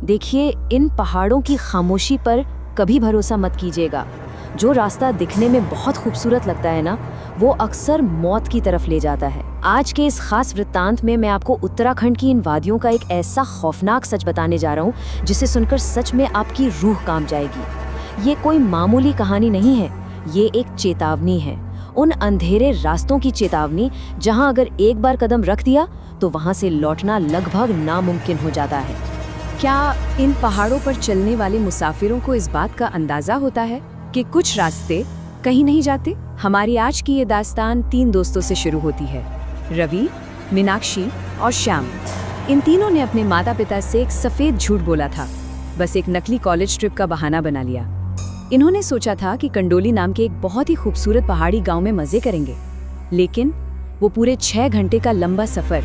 देखिए, इन पहाड़ों की खामोशी पर कभी भरोसा मत कीजिएगा। जो रास्ता दिखने में बहुत खूबसूरत लगता है ना, वो अक्सर मौत की तरफ ले जाता है। आज के इस खास वृत्तांत में मैं आपको उत्तराखंड की इन वादियों का एक ऐसा खौफनाक सच बताने जा रहा हूँ जिसे सुनकर सच में आपकी रूह कांप जाएगी। ये कोई मामूली कहानी नहीं है, ये एक चेतावनी है। उन अंधेरे रास्तों की चेतावनी जहाँ अगर एक बार कदम रख दिया तो वहाँ से लौटना लगभग नामुमकिन हो जाता है। क्या इन पहाड़ों पर चलने वाले मुसाफिरों को इस बात का अंदाजा होता है कि कुछ रास्ते कहीं नहीं जाते? हमारी आज की ये दास्तान 3 दोस्तों से शुरू होती है, रवि, मीनाक्षी और श्याम। इन तीनों ने अपने माता पिता से एक सफेद झूठ बोला था, बस एक नकली कॉलेज ट्रिप का बहाना बना लिया। इन्होंने सोचा था कि कंडोली नाम के एक बहुत ही खूबसूरत पहाड़ी गांव में मजे करेंगे, लेकिन वो पूरे 6 घंटे का लंबा सफर,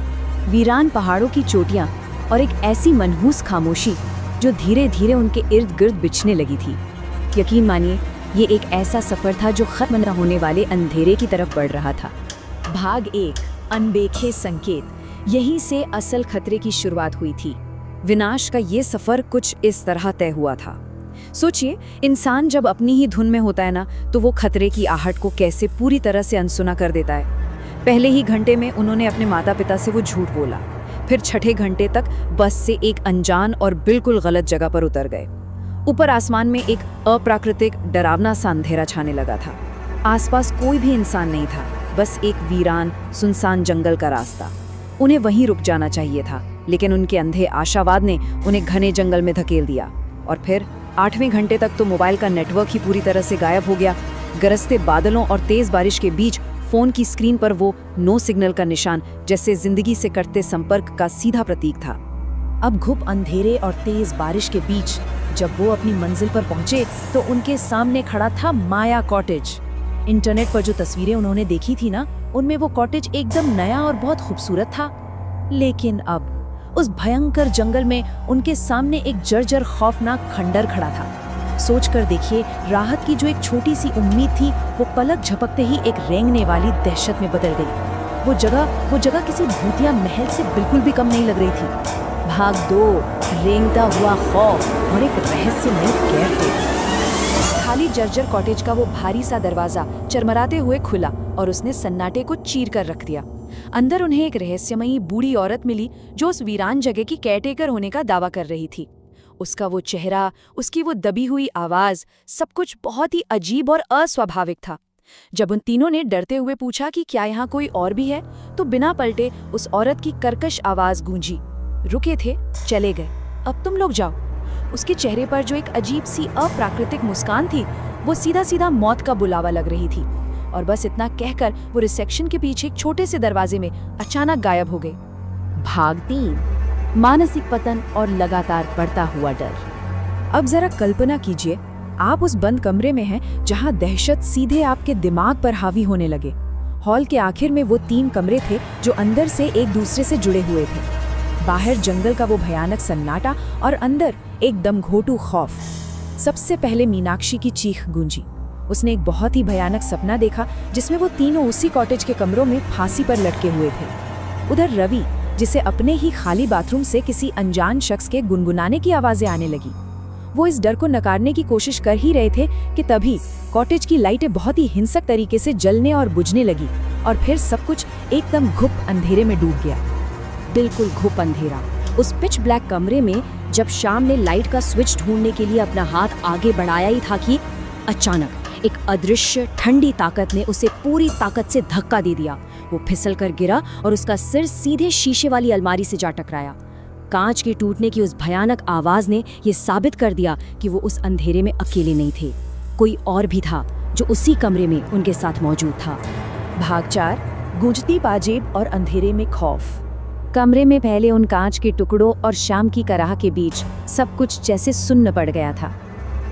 वीरान पहाड़ों की चोटियां और एक ऐसी मनहूस खामोशी जो धीरे धीरे उनके इर्द गिर्द बिछने लगी थी। यकीन मानिए, ये एक ऐसा सफर था जो खत्म न होने वाले अंधेरे की तरफ बढ़ रहा था। भाग 1, अनदेखे संकेत। यहीं से असल खतरे की शुरुआत हुई थी। विनाश का ये सफर कुछ इस तरह तय हुआ था। सोचिए, इंसान जब अपनी ही धुन में होता है ना, तो वो खतरे की आहट को कैसे पूरी तरह से अनसुना कर देता है। पहले ही घंटे में उन्होंने अपने माता पिता से वो झूठ बोला, फिर छठे घंटे तक बस से एक अनजान और बिल्कुल गलत जगह पर उतर गए। ऊपर आसमान में एक अप्राकृतिक डरावना सा अंधेरा छाने लगा था। आसपास कोई भी इंसान नहीं था, बस एक वीरान सुनसान जंगल का रास्ता। उन्हें वहीं रुक जाना चाहिए था, लेकिन उनके अंधे आशावाद ने उन्हें घने जंगल में धकेल दिया। और फिर 8वें घंटे तक तो मोबाइल का नेटवर्क ही पूरी तरह से गायब हो गया। गरजते बादलों और तेज बारिश के बीच फोन की स्क्रीन पर वो नो सिग्नल का निशान जैसे जिंदगी से कटते संपर्क का सीधा प्रतीक था। अब घुप अंधेरे और तेज बारिश के बीच जब वो अपनी मंजिल पर पहुंचे तो उनके सामने खड़ा था माया कॉटेज। इंटरनेट पर जो तस्वीरें उन्होंने देखी थी ना, उनमें वो कॉटेज एकदम नया और बहुत खूबसूरत था। लेकिन अब उस भयंकर जंगल में उनके सामने एक जर्जर खौफनाक खंडर खड़ा था। सोच कर देखिए, राहत की जो एक छोटी सी उम्मीद थी, वो पलक झपकते ही एक रेंगने वाली दहशत में बदल गई। वो जगह किसी भूतिया महल से बिल्कुल भी कम नहीं लग रही थी। भाग 2, रेंगता हुआ खौफ और एक रहस्यमय कैद। खाली जर्जर कॉटेज का वो भारी सा दरवाजा चरमराते हुए खुला और उसने सन्नाटे को चीर कर रख दिया। अंदर उन्हें एक रहस्यमयी बूढ़ी औरत मिली जो उस वीरान जगह की केयरटेकर होने का दावा कर रही थी। उसका वो चेहरा, उसकी वो दबी हुई आवाज, सब कुछ बहुत ही अजीब और अस्वाभाविक था। जब उन तीनों ने डरते हुए पूछा कि क्या यहाँ कोई और भी है, तो बिना पलटे उस औरत की कर्कश आवाज गूंजी, रुके थे, चले गए, अब तुम लोग जाओ। उसके चेहरे पर जो एक अजीब सी अप्राकृतिक मुस्कान थी, वो सीधा सीधा मौत का बुलावा लग रही थी। और बस इतना कहकर वो रिसेप्शन के पीछे एक छोटे से दरवाजे में अचानक गायब हो गई। भाग 3, मानसिक पतन और लगातार बढ़ता हुआ डर। अब जरा कल्पना कीजिए, आप उस बंद कमरे में हैं जहां दहशत सीधे आपके दिमाग पर हावी होने लगे। हॉल के आखिर में वो 3 कमरे थे जो अंदर से एक दूसरे से जुड़े हुए थे। बाहर जंगल का वो भयानक सन्नाटा और अंदर एक दमघोटू खौफ। सबसे पहले मीनाक्षी की चीख गूंजी। उसने एक बहुत ही भयानक सपना देखा जिसमें वो तीनों उसी कॉटेज के कमरों में फांसी पर लटके हुए थे। उधर रवि, जिसे अपने ही खाली बाथरूम से किसी अनजान शख्स के गुनगुनाने की आवाजें आने लगी। वो इस डर को नकारने की कोशिश कर ही रहे थे कि तभी कॉटेज की लाइटें बहुत ही हिंसक तरीके से जलने और बुझने लगी और फिर सब कुछ एकदम घुप अंधेरे में डूब गया। बिल्कुल घुप अंधेरा। उस पिच ब्लैक कमरे में जब श्याम ने लाइट का स्विच ढूंढने के लिए अपना हाथ आगे बढ़ाया ही था कि अचानक एक अदृश्य ठंडी ताकत ने उसे पूरी ताकत से धक्का दे दिया। वो फिसल कर गिरा और उसका सिर सीधे शीशे वाली अलमारी से जा टकराया। कांच के टूटने की उस भयानक आवाज ने यह साबित कर दिया कि वो उस अंधेरे में अकेले नहीं थे, कोई और भी था जो उसी कमरे में उनके साथ मौजूद था। भाग 4, गूंजती पाजेब और अंधेरे में खौफ। कमरे में फैले उन कांच के टुकड़ों और शाम की कराह के बीच सब कुछ जैसे सुन्न पड़ गया था।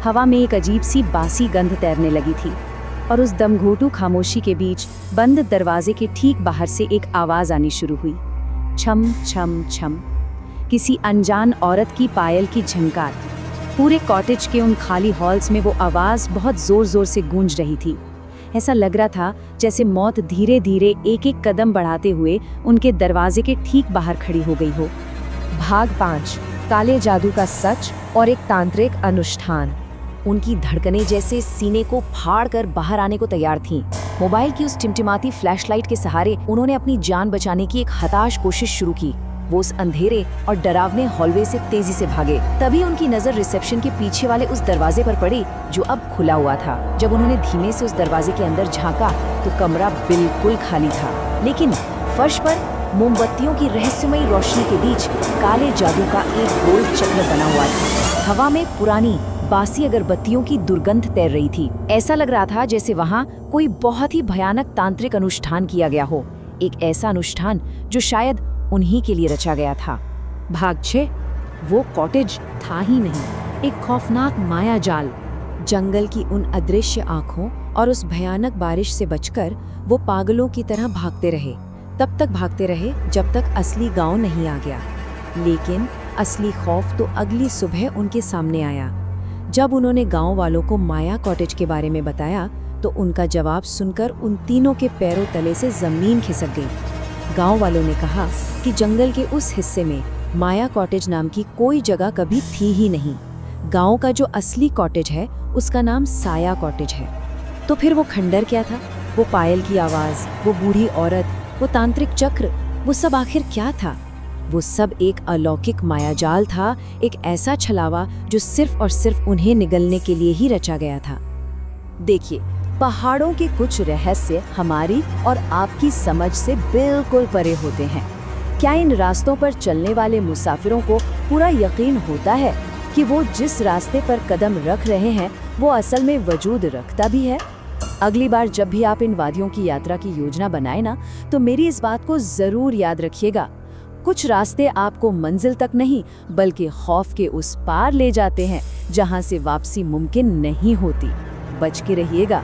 हवा में एक अजीब सी बासी गंध तैरने लगी थी और उस दमघोटू खामोशी के बीच बंद दरवाजे के ठीक बाहर से एक आवाज आनी शुरू हुई, छम छम छम। किसी अनजान औरत की पायल की झंकार। पूरे कॉटेज के उन खाली हॉल्स में वो आवाज बहुत जोर जोर से गूंज रही थी। ऐसा लग रहा था जैसे मौत धीरे धीरे एक एक कदम बढ़ाते हुए उनके दरवाजे के ठीक बाहर खड़ी हो गई हो। भाग 5, काले जादू का सच और एक तांत्रिक अनुष्ठान। उनकी धड़कनें जैसे सीने को फाड़ कर बाहर आने को तैयार थीं। मोबाइल की उस टिमटिमाती फ्लैशलाइट के सहारे उन्होंने अपनी जान बचाने की एक हताश कोशिश शुरू की। वो उस अंधेरे और डरावने हॉलवे से तेजी से भागे। तभी उनकी नजर रिसेप्शन के पीछे वाले उस दरवाजे पर पड़ी जो अब खुला हुआ था। जब उन्होंने धीमे से उस दरवाजे के अंदर झांका तो कमरा बिल्कुल खाली था, लेकिन फर्श पर मोमबत्तियों की रहस्यमयी रोशनी के बीच काले जादू का एक गोल चक्र बना हुआ था। हवा में पुरानी बासी अगरबत्तियों की दुर्गंध तैर रही थी। ऐसा लग रहा था जैसे वहाँ कोई बहुत ही भयानक तांत्रिक अनुष्ठान किया गया हो, एक ऐसा अनुष्ठान जो शायद उन्हीं के लिए रचा गया था। भाग 6। वो कॉटेज था ही नहीं, एक खौफनाक माया जाल। जंगल की उन अदृश्य आंखों और उस भयानक बारिश से बचकर वो पागलों की तरह भागते रहे। तब तक भागते रहे जब तक असली गांव नहीं आ गया। लेकिन असली खौफ तो अगली सुबह उनके सामने आया। जब उन्होंने गांव वालों को माया कॉटेज के बारे में बताया तो उनका जवाब सुनकर उन तीनों के पैरों तले से जमीन खिसक गई। गांव वालों ने कहा कि जंगल के उस हिस्से में माया कॉटेज नाम की कोई जगह कभी थी ही नहीं। गांव का जो असली कॉटेज है उसका नाम साया कॉटेज है। तो फिर वो खंडर क्या था? वो पायल की आवाज, वो बूढ़ी औरत, वो तांत्रिक चक्र, वो सब आखिर क्या था? वो सब एक अलौकिक मायाजाल था, एक ऐसा छलावा जो सिर्फ और सिर्फ उन्हें निगलने के लिए ही रचा गया था। देखिए, पहाड़ों के कुछ रहस्य हमारी और आपकी समझ से बिल्कुल परे होते हैं। क्या इन रास्तों पर चलने वाले मुसाफिरों को पूरा यकीन होता है कि वो जिस रास्ते पर कदम रख रहे हैं वो असल में वजूद रखता भी है? अगली बार जब भी आप इन वादियों की यात्रा की योजना बनाए ना, तो मेरी इस बात को जरूर याद रखिएगा। कुछ रास्ते आपको मंजिल तक नहीं बल्कि खौफ के उस पार ले जाते हैं जहां से वापसी मुमकिन नहीं होती। बच के रहिएगा।